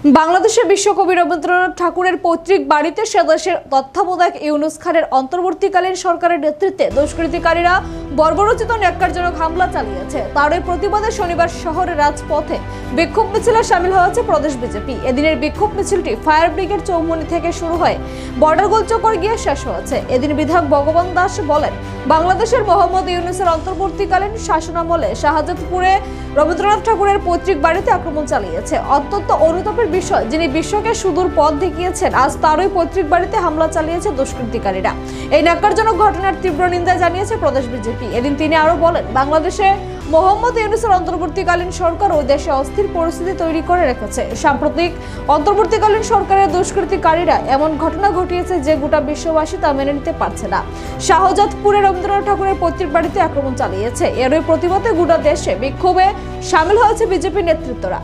বাংলাদেশের বিশ্বকবি রবীন্দ্রনাথ ঠাকুরের পৈতৃক বাড়িতে সেদেশের তত্ত্বাবধায়ক ইউনুস খানের অন্তর্বর্তীকালীন সরকারের নেতৃত্বে দুষ্কৃতিকারীরা বর্বরোচিত ন্যাক্কারজনক হামলা চালিয়েছে। তারই প্রতিবাদে শনিবার শহরের রাজপথে বিক্ষোভ মিছিলে শামিল হয়েছে প্রদেশ বিজেপি। এদিনের বিক্ষোভ মিছিলটি ফায়ার ব্রিগেড চৌমুহনী থেকে শুরু হয়ে বর্ডার গোল চত্বর গিয়ে শেষ হয়েছে। এদিন বিধায়ক ভগবান দাস বলেন, বাংলাদেশের মোহাম্মদ ইউনুসের অন্তর্বর্তীকালীন শাসনামলে শাহজাদপুরে রবীন্দ্রনাথ ঠাকুরের পৈতৃক বাড়িতে আক্রমণ চালিয়েছে। অত্যন্ত অনুতাপের বিষয়, যিনি বিশ্বকে সুদূর পথ দেখিয়েছেন, আজ তারই পৈতৃক বাড়িতে হামলা চালিয়েছে দুষ্কৃতিকারীরা। এই ন্যাক্কারজনক ঘটনার তীব্র নিন্দা জানিয়েছে প্রদেশ বিজেপি। এদিন তিনি আরো বলেন, বাংলাদেশে মোহাম্মদ ইউনুসের অন্তর্বর্তীকালীন সরকার ওই দেশে অস্থির পরিস্থিতি তৈরি করে রেখেছে। সাম্প্রতিক অন্তর্বর্তীকালীন সরকারের দুষ্কৃতিকারীরা এমন ঘটনা ঘটিয়েছে যে গোটা বিশ্ববাসী তা মেনে নিতে পারছে না। শাহজাদপুরে রবীন্দ্রনাথ ঠাকুরের পৈতৃক বাড়িতে আক্রমণ চালিয়েছে। এরই প্রতিবাদে গোটা দেশে বিক্ষোভে শামিল হয়েছে বিজেপি নেতৃত্বরা।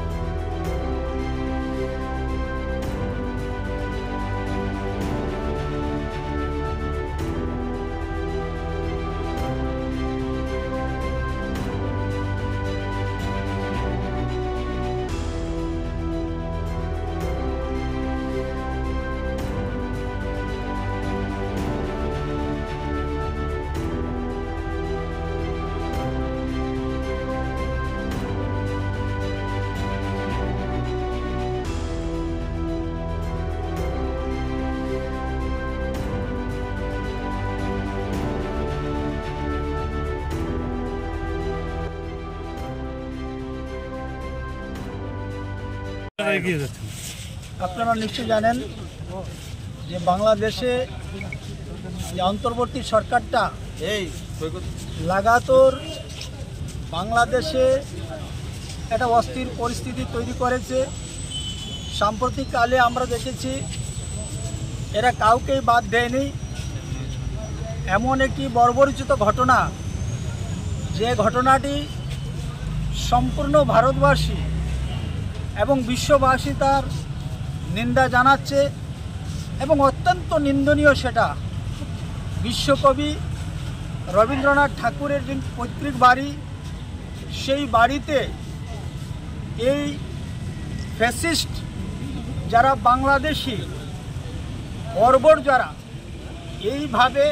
আপনারা নিশ্চয়ই জানেন যে বাংলাদেশে যে অন্তর্বর্তী সরকারটা লাগাতার বাংলাদেশে একটা অস্থির পরিস্থিতি তৈরি করেছে। সাম্প্রতিককালে আমরা দেখেছি এরা কাউকেই বাদ দেয়নি। এমন একটি বর্বরোচিত ঘটনা, যে ঘটনাটি সম্পূর্ণ ভারতবাসী এবং বিশ্ববাসী তার নিন্দা জানাচ্ছে এবং অত্যন্ত নিন্দনীয় সেটা। বিশ্বকবি রবীন্দ্রনাথ ঠাকুরের যে পৈতৃক বাড়ি, সেই বাড়িতে এই ফ্যাসিস্ট যারা বাংলাদেশি বর্বর যারা এইভাবে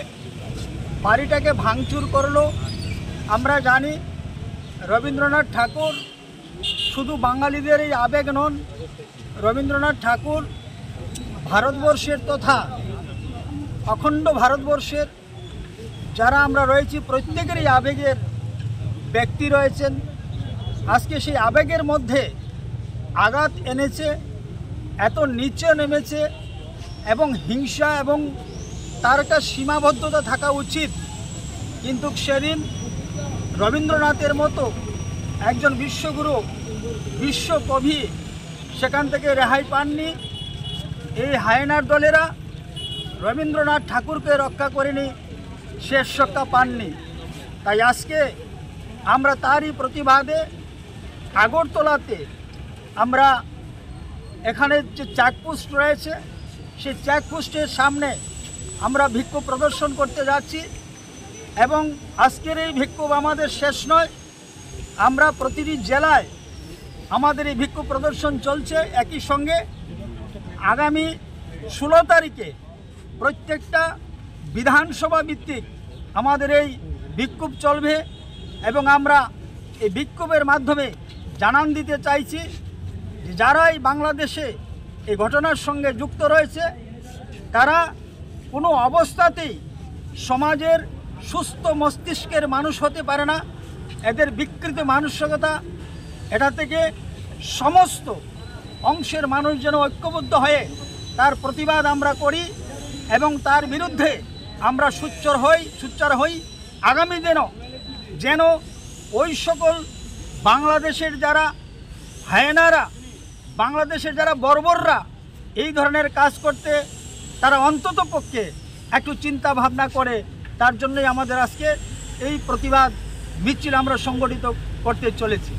বাড়িটাকে ভাঙচুর করলো। আমরা জানি রবীন্দ্রনাথ ঠাকুর শুধু বাঙালিদের এই আবেগ নন, রবীন্দ্রনাথ ঠাকুর ভারতবর্ষের তথা অখণ্ড ভারতবর্ষের যারা আমরা রয়েছি প্রত্যেকেরই আবেগের ব্যক্তি রয়েছেন। আজকে সেই আবেগের মধ্যে আঘাত এনেছে, এত নিচে নেমেছে এবং হিংসা এবং তার একটা সীমাবদ্ধতা থাকা উচিত। কিন্তু সেদিন রবীন্দ্রনাথের মতো একজন বিশ্বগুরু, বিশ্বকবি সেখান থেকে রেহাই পাননি। এই হায়নার দলেরা রবীন্দ্রনাথ ঠাকুরকে রক্ষা করেনি, শেষ রক্ষা পাননি। তাই আজকে আমরা তারই প্রতিবাদে আগরতলাতে আমরা এখানে যে চেকপোস্ট রয়েছে, সেই চেকপোস্টের সামনে আমরা বিক্ষোভ প্রদর্শন করতে যাচ্ছি। এবং আজকের এই বিক্ষোভ আমাদের শেষ নয়, আমরা প্রতিটি জেলায় আমাদের এই বিক্ষোভ প্রদর্শন চলছে। একই সঙ্গে আগামী 16 তারিখে প্রত্যেকটা বিধানসভা ভিত্তিক আমাদের এই বিক্ষোভ চলবে এবং আমরা এই বিক্ষোভের মাধ্যমে জানান দিতে চাইছি যে যারাই বাংলাদেশে এই ঘটনার সঙ্গে যুক্ত রয়েছে, তারা কোনো অবস্থাতেই সমাজের সুস্থ মস্তিষ্কের মানুষ হতে পারে না। এদের বিকৃত মানসিকতা, এটা থেকে সমস্ত অংশের মানুষ যেন ঐক্যবদ্ধ হয়ে তার প্রতিবাদ আমরা করি এবং তার বিরুদ্ধে আমরা সোচ্চার হই। আগামী দিনও যেন ওই সকল বাংলাদেশের যারা হায়নারা, বাংলাদেশের যারা বর্বররা এই ধরনের কাজ করতে তারা অন্তত পক্ষে একটু চিন্তা ভাবনা করে। তার জন্যই আমাদের আজকে এই প্রতিবাদ মিছিল আমরা সংগঠিত করতে চলেছি।